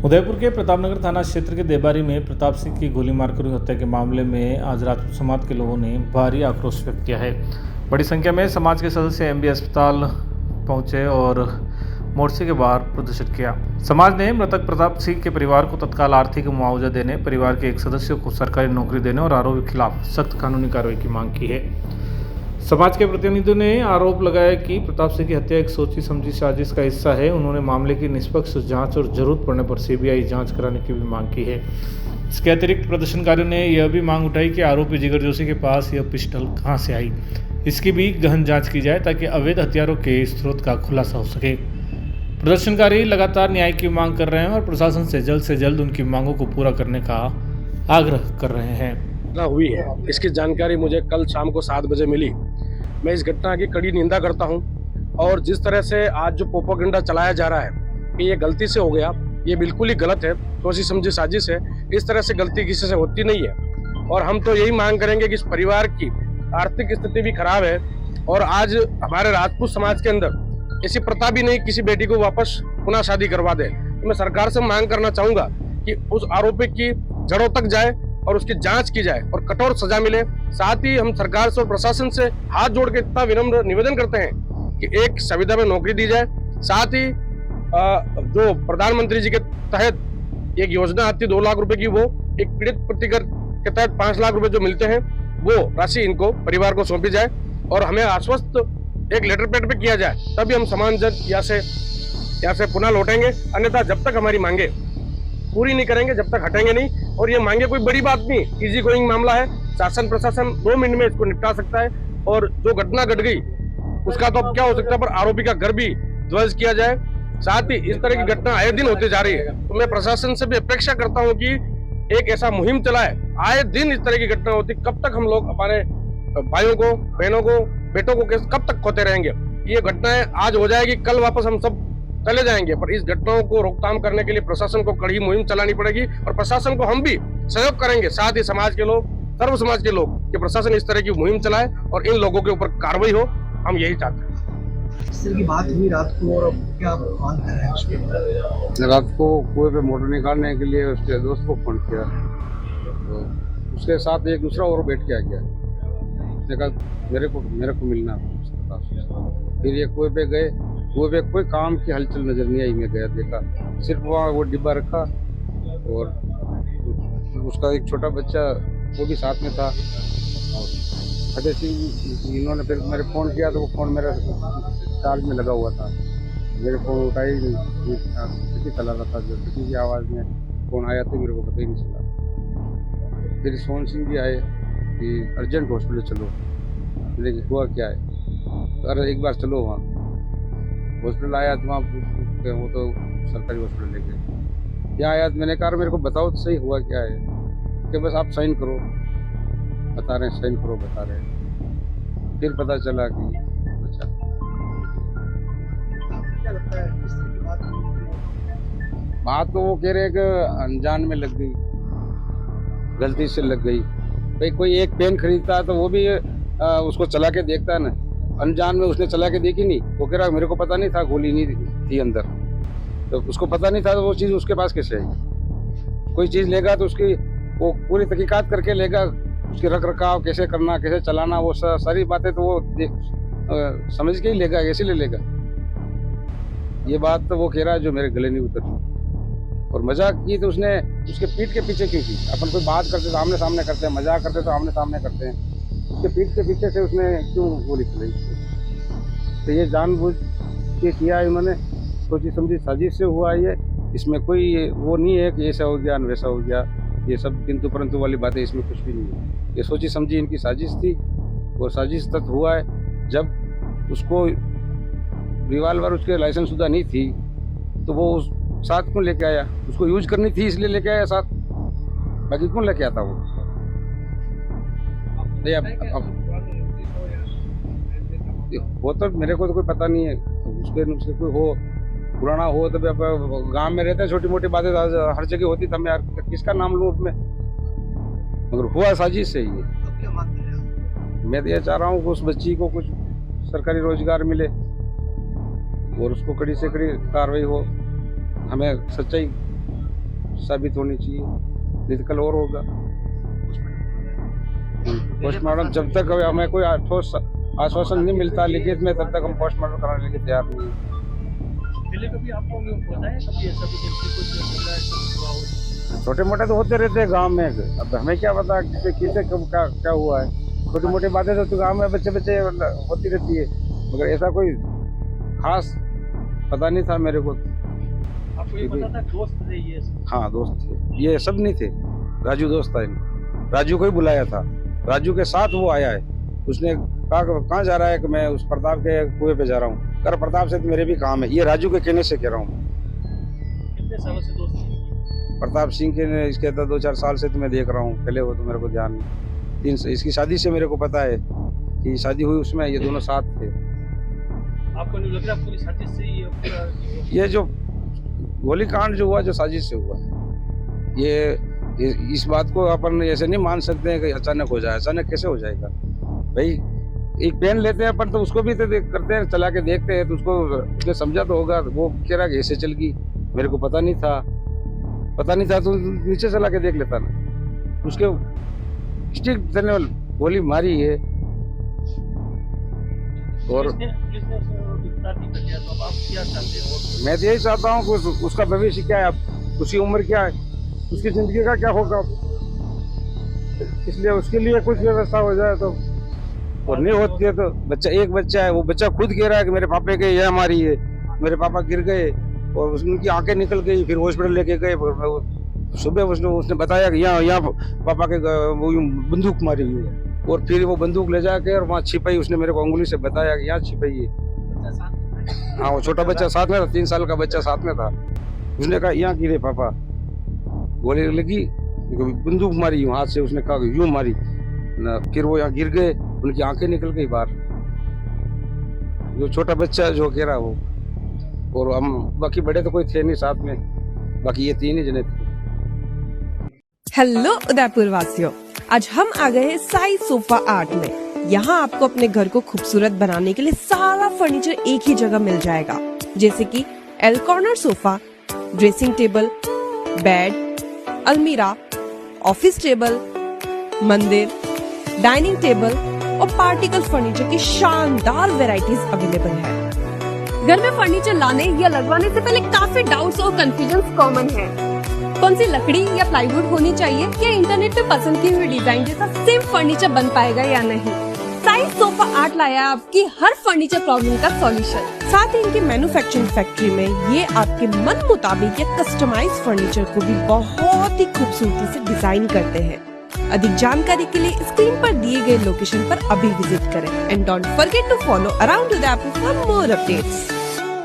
उदयपुर के प्रतापनगर थाना क्षेत्र के देबारी में प्रताप सिंह की गोली मारकर हुई हत्या के मामले में आज राजपूत समाज के लोगों ने भारी आक्रोश व्यक्त किया है। बड़ी संख्या में समाज के सदस्य एमबी अस्पताल पहुंचे और मोर्चे के बाहर प्रदर्शन किया। समाज ने मृतक प्रताप सिंह के परिवार को तत्काल आर्थिक मुआवजा देने, परिवार के एक सदस्य को सरकारी नौकरी देने और आरोपी के खिलाफ सख्त कानूनी कार्रवाई की मांग की है। समाज के प्रतिनिधियों ने आरोप लगाया कि प्रताप सिंह की हत्या एक सोची समझी साजिश का हिस्सा है। उन्होंने मामले की निष्पक्ष जांच और जरूरत पड़ने पर सीबीआई जांच कराने की भी मांग की है। इसके अतिरिक्त प्रदर्शनकारियों ने यह भी मांग उठाई कि आरोपी जिगर जोशी के पास यह पिस्टल कहां से आई, इसकी भी गहन जांच की जाए ताकि अवैध हथियारों के स्रोत का खुलासा हो सके। प्रदर्शनकारी लगातार न्याय की मांग कर रहे हैं और प्रशासन से जल्द उनकी मांगों को पूरा करने का आग्रह कर रहे हैं। हुई है, इसकी जानकारी मुझे कल शाम को 7 बजे मिली। मैं इस घटना की कड़ी निंदा करता हूं और जिस तरह से आज जो प्रोपेगेंडा चलाया जा रहा है कि ये गलती से हो गया, ये बिल्कुल ही गलत है, सोची समझी साजिश है। इस तरह से गलती किसी से होती नहीं है और हम तो यही मांग करेंगे कि इस परिवार की आर्थिक स्थिति भी खराब है और आज हमारे राजपूत समाज के अंदर ऐसी प्रथा भी नहीं किसी बेटी को वापस पुनः शादी करवा दे। तो मैं सरकार से मांग करना चाहूंगा कि उस आरोपी की जड़ों तक जाए और उसकी जांच की जाए और कठोर सजा मिले। साथ ही हम सरकार से और प्रशासन से हाथ जोड़ के इतना विनम्र निवेदन करते हैं कि एक संविदा में नौकरी दी जाए। साथ ही जो प्रधानमंत्री जी के तहत एक योजना आती है 2 लाख रुपए की, वो एक पीड़ित प्रतिकर के तहत 5 लाख रुपए जो मिलते हैं वो राशि इनको परिवार को सौंपी जाए और हमें आश्वस्त एक लेटर पैड पे किया जाए, तभी हम सम्मानजनक यहाँ से पुनः लौटेंगे। अन्यथा जब तक हमारी मांगे पूरी नहीं करेंगे, जब तक हटेंगे नहीं। और ये मांगे कोई बड़ी बात नहीं, इजी गोइंग मामला है, शासन प्रशासन 2 मिनट में इसको निपटा सकता है। और जो घटना घट गई उसका तो अब क्या हो सकता है, पर आरोपी का घर भी ध्वस्त किया जाए। साथ ही इस तरह की घटना आए दिन होती जा रही है, तो मैं प्रशासन से भी अपेक्षा करता हूँ कि एक ऐसा मुहिम चलाए। आए दिन इस तरह की घटना होती, कब तक हम लोग हमारे भाइयों को, बहनों को, बेटों को कब तक खोते रहेंगे। ये घटनाएं आज हो जाएगी, कल वापस हम सब चले जाएंगे, पर इस घटनाओं को रोकथाम करने के लिए प्रशासन को कड़ी मुहिम चलानी पड़ेगी और प्रशासन को हम भी सहयोग करेंगे। साथ ही समाज के लोग, सर्व समाज के लोग, कि प्रशासन इस तरह की मुहिम चलाए और इन लोगों के ऊपर कार्रवाई हो, हम यही चाहते हैं। इस तरह की बात हुई रात को और अब क्या मांग कर रहे हैं उसके? रात को कुएं पे मोटर निकालने के लिए उसके दोस्त को फोन किया, तो उसके साथ एक दूसरा और बैठ के आ गया। उसने कहा मेरे को मिलना। फिर ये कुएं पे गए, कुएं पे कोई काम की हलचल नजर नहीं आई। मैं गया देखा, सिर्फ वहाँ वो डिब्बा रखा और उसका एक छोटा बच्चा वो भी साथ में था। अजय सिंह इन्होंने फिर मेरे फ़ोन किया तो वो फ़ोन मेरा चार्ज में लगा हुआ था। मेरे फ़ोन उठाई नहीं, चला रहा था, जो किसी की आवाज़ में फ़ोन आया तो मेरे को पता ही नहीं चला। फिर सोहन सिंह भी आए कि अर्जेंट हॉस्पिटल चलो। लेकिन हुआ क्या है, अरे एक बार चलो वहाँ। हॉस्पिटल आया तो वहाँ वो तो सरकारी हॉस्पिटल ले गए। क्या आया, मैंने कहा मेरे को बताओ तो सही हुआ क्या है। कि बस आप साइन करो, बता रहे हैं, साइन करो बता रहे हैं। फिर पता चला कि अच्छा। क्या लगता है किस तरह की बात हुई? बात तो वो कह रहे हैं कि अनजान में लग गई, गलती से लग गई। भाई कोई एक पेन खरीदता है तो वो भी उसको चला के देखता है ना। अनजान में उसने चला के देखी नहीं, वो कह रहा मेरे को पता नहीं था, गोली नहीं थी अंदर, तो उसको पता नहीं था तो वो चीज़ उसके पास कैसे आई। कोई चीज़ लेगा तो उसकी वो पूरी तहकीकात करके लेगा, उसके रख रखाव कैसे करना, कैसे चलाना, वो सारी बातें तो वो समझ के ही लेगा, कैसे ले लेगा। ये बात तो वो कह रहा है जो मेरे गले नहीं उतरी। और मजाक की तो उसने उसके पीठ के पीछे क्यों की? अपन कोई बात करते तो आमने सामने करते हैं, मजाक करते तो आमने सामने करते हैं, उसके पीठ के पीछे से उसने क्यों गोली चलाई? तो ये जानबूझ के किया इन्होंने, सोची समझी साजिश से हुआ ये। इसमें कोई वो नहीं है कि ऐसा हो गया वैसा हो गया, ये सब किंतु परंतु वाली बातें इसमें कुछ भी नहीं है। ये सोची समझी इनकी साजिश थी और साजिश तक हुआ है। जब उसको रिवाल्वर उसके लाइसेंस शुदा नहीं थी तो वो उस साथ क्यों लेके आया? उसको यूज करनी थी इसलिए लेके आया साथ, बाकी क्यों लेके आता वो? वो तो मेरे को तो कोई पता नहीं है, तो उसके कोई हो पुराना हो तो गांव में रहते हैं, छोटी मोटी बातें हर जगह होती, तब मैं किसका नाम लूँ उसमें? मगर हुआ साजिश से ही। अब क्या मांग कर रहे हैं? मैं तो ये चाह रहा हूँ कि उस बच्ची को कुछ सरकारी रोजगार मिले और उसको कड़ी से कड़ी कार्रवाई हो। हमें सच्चाई साबित होनी चाहिए, नहीं तो कल और होगा। पोस्टमार्टम जब तक हमें कोई ठोस आश्वासन नहीं मिलता लिखित में, तब तक हम पोस्टमार्टम कराने के लिए तैयार नहीं हैं। पहले कभी आपको बताया कभी ऐसा भी कुछ छोटे मोटे तो होते रहते हैं गांव में, अब हमें क्या पता किसे कब क्या हुआ है। छोटी मोटी बातें तो गांव में बच्चे होती रहती है, मगर ऐसा कोई खास पता नहीं था मेरे को। आपको ये पता था दोस्त थे ये सब? हाँ दोस्त थे, ये सब नहीं थे। राजू दोस्त था इनका, राजू को ही बुलाया था, राजू के साथ वो आया है। उसने कहा कहाँ जा रहा है कि मैं उस प्रताप के कुएं पे जा रहा हूँ। कर प्रताप से तो मेरे भी काम है, ये राजू के कहने से कह रहा हूँ। कितने सालों से दोस्त थे? प्रताप सिंह के इसके तो 2-4 साल से तो मैं देख रहा हूँ, पहले वो तो मेरे को ध्यान नहीं। इसकी शादी से मेरे को पता है कि शादी हुई, उसमें ये दोनों साथ थे। आपको नहीं लग रहा पूरी साजिश से ये जो गोलीकांड जो हुआ, जो साजिश से हुआ, ये इस बात को अपन ऐसे नहीं मान सकते हैं कि अचानक हो जाए। अचानक कैसे हो जाएगा भाई? एक पेन लेते हैं अपन तो उसको भी तो करते हैं, चला के देखते हैं, तो उसने समझा तो होगा। वो कह रहा कि ऐसे चल गई, मेरे को पता नहीं था तो नीचे चला के देख लेता ना। उसके स्टिक देने वाली गोली मारी है। और मैं तो यही चाहता हूँ कि उसका भविष्य क्या है, उसकी उम्र क्या है, उसकी जिंदगी का क्या होगा, इसलिए उसके लिए कुछ व्यवस्था हो जाए तो। और नहीं होती है तो एक बच्चा है, वो बच्चा खुद कह रहा है कि मेरे पापा के यह हमारी है, मेरे पापा गिर गए और उनकी आंखें निकल गई, फिर हॉस्पिटल लेके गए। सुबह उसने बताया कि यहाँ पापा के वो बंदूक मारी हुई है, और फिर वो बंदूक ले जाके और वहाँ छिपाई। उसने मेरे को अंगुली से बताया कि यहाँ छिपाई है। हाँ, वो छोटा बच्चा साथ में था, 3 साल का बच्चा साथ में था। उसने कहा यहाँ गिरे पापा, गोली लगी, बंदूक मारी हाथ से। उसने कहा यूं मारी ना, फिर वो यहाँ गिर गए, उनकी आंखें निकल गई बाहर। जो छोटा बच्चा जो कह रहा वो, और हम बाकी बड़े तो कोई थे नहीं साथ में, बाकी ये 3 ही जने थे। हेलो उदयपुर वासियों, आज हम आ गए हैं साई सोफा आर्ट में। यहाँ आपको अपने घर को खूबसूरत बनाने के लिए सारा फर्नीचर एक ही जगह मिल जाएगा, जैसे कि L corner sofa, dressing table, bed, अलमीरा, ऑफिस टेबल, मंदिर, डाइनिंग टेबल और पार्टिकल फर्नीचर की शानदार वैरायटीज अवेलेबल है। घर में फर्नीचर लाने या लगवाने से पहले काफी डाउट्स और कंफ्यूजन कॉमन है। कौन सी लकड़ी या प्लाईवुड होनी चाहिए, क्या इंटरनेट पे पसंद की हुई डिजाइन जैसा सेम फर्नीचर बन पाएगा या नहीं। साई सोफा आर्ट लाया आपकी हर फर्नीचर प्रॉब्लम का सॉल्यूशन। साथ ही इनकी मैन्युफैक्चरिंग फैक्ट्री में ये आपके मन मुताबिक या कस्टमाइज फर्नीचर को भी बहुत ही खूबसूरती से डिजाइन करते हैं। अधिक जानकारी के लिए स्क्रीन पर दिए गए लोकेशन पर अभी विजिट करें and don't forget to follow around Udaipur for more updates.